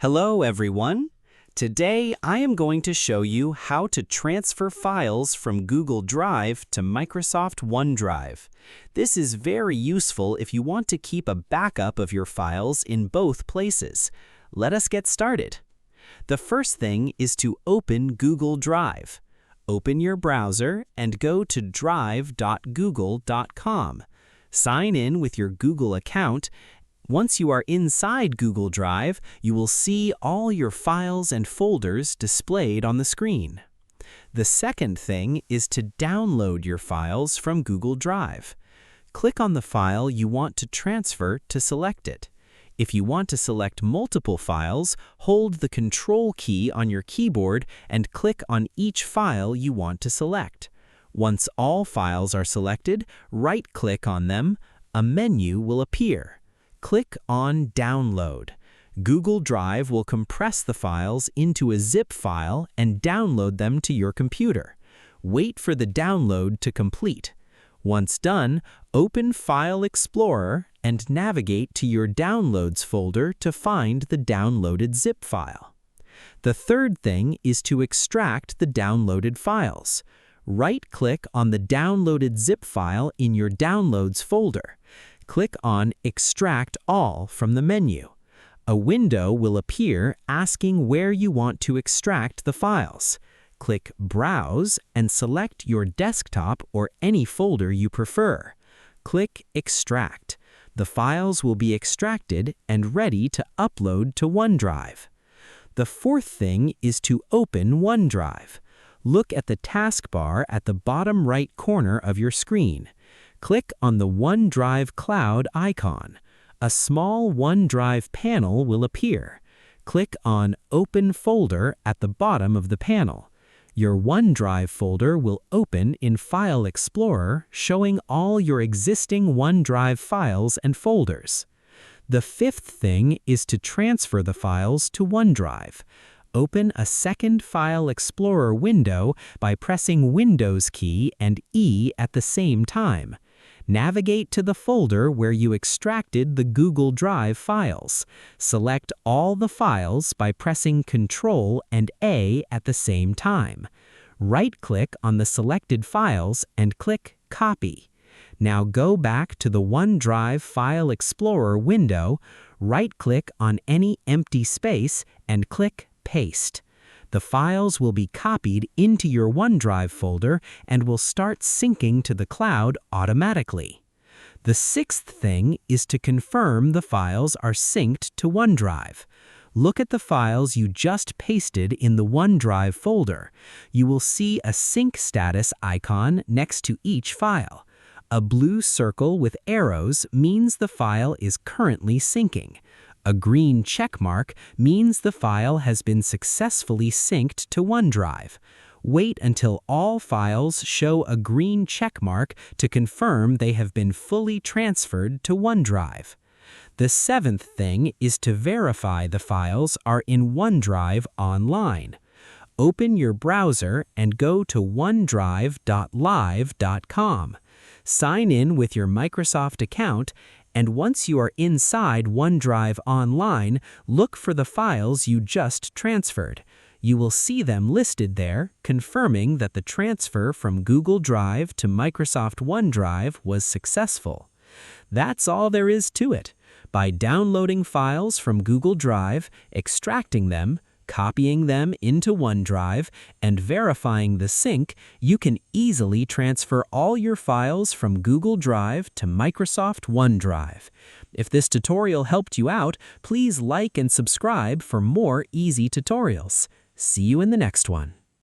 Hello everyone! Today I am going to show you how to transfer files from Google Drive to Microsoft OneDrive. This is very useful if you want to keep a backup of your files in both places. Let us get started. The first thing is to open Google Drive. Open your browser and go to drive.google.com. Sign in with your Google account. Once you are inside Google Drive, you will see all your files and folders displayed on the screen. The second thing is to download your files from Google Drive. Click on the file you want to transfer to select it. If you want to select multiple files, hold the Control key on your keyboard and click on each file you want to select. Once all files are selected, right-click on them. A menu will appear. Click on Download. Google Drive will compress the files into a zip file and download them to your computer. Wait for the download to complete. Once done, open File Explorer and navigate to your Downloads folder to find the downloaded zip file. The third thing is to extract the downloaded files. Right-click on the downloaded zip file in your Downloads folder. Click on Extract All from the menu. A window will appear asking where you want to extract the files. Click Browse and select your desktop or any folder you prefer. Click Extract. The files will be extracted and ready to upload to OneDrive. The fourth thing is to open OneDrive. Look at the taskbar at the bottom right corner of your screen. Click on the OneDrive Cloud icon. A small OneDrive panel will appear. Click on Open Folder at the bottom of the panel. Your OneDrive folder will open in File Explorer, showing all your existing OneDrive files and folders. The fifth thing is to transfer the files to OneDrive. Open a second File Explorer window by pressing Windows key and E at the same time. Navigate to the folder where you extracted the Google Drive files. Select all the files by pressing Ctrl and A at the same time. Right-click on the selected files and click Copy. Now go back to the OneDrive File Explorer window, right-click on any empty space and click Paste. The files will be copied into your OneDrive folder and will start syncing to the cloud automatically. The sixth thing is to confirm the files are synced to OneDrive. Look at the files you just pasted in the OneDrive folder. You will see a sync status icon next to each file. A blue circle with arrows means the file is currently syncing. A green check mark means the file has been successfully synced to OneDrive. Wait until all files show a green check mark to confirm they have been fully transferred to OneDrive. The seventh thing is to verify the files are in OneDrive online. Open your browser and go to onedrive.live.com. Sign in with your Microsoft account, and once you are inside OneDrive Online, look for the files you just transferred. You will see them listed there, confirming that the transfer from Google Drive to Microsoft OneDrive was successful. That's all there is to it. By downloading files from Google Drive, extracting them, copying them into OneDrive, and verifying the sync, you can easily transfer all your files from Google Drive to Microsoft OneDrive. If this tutorial helped you out, please like and subscribe for more easy tutorials. See you in the next one.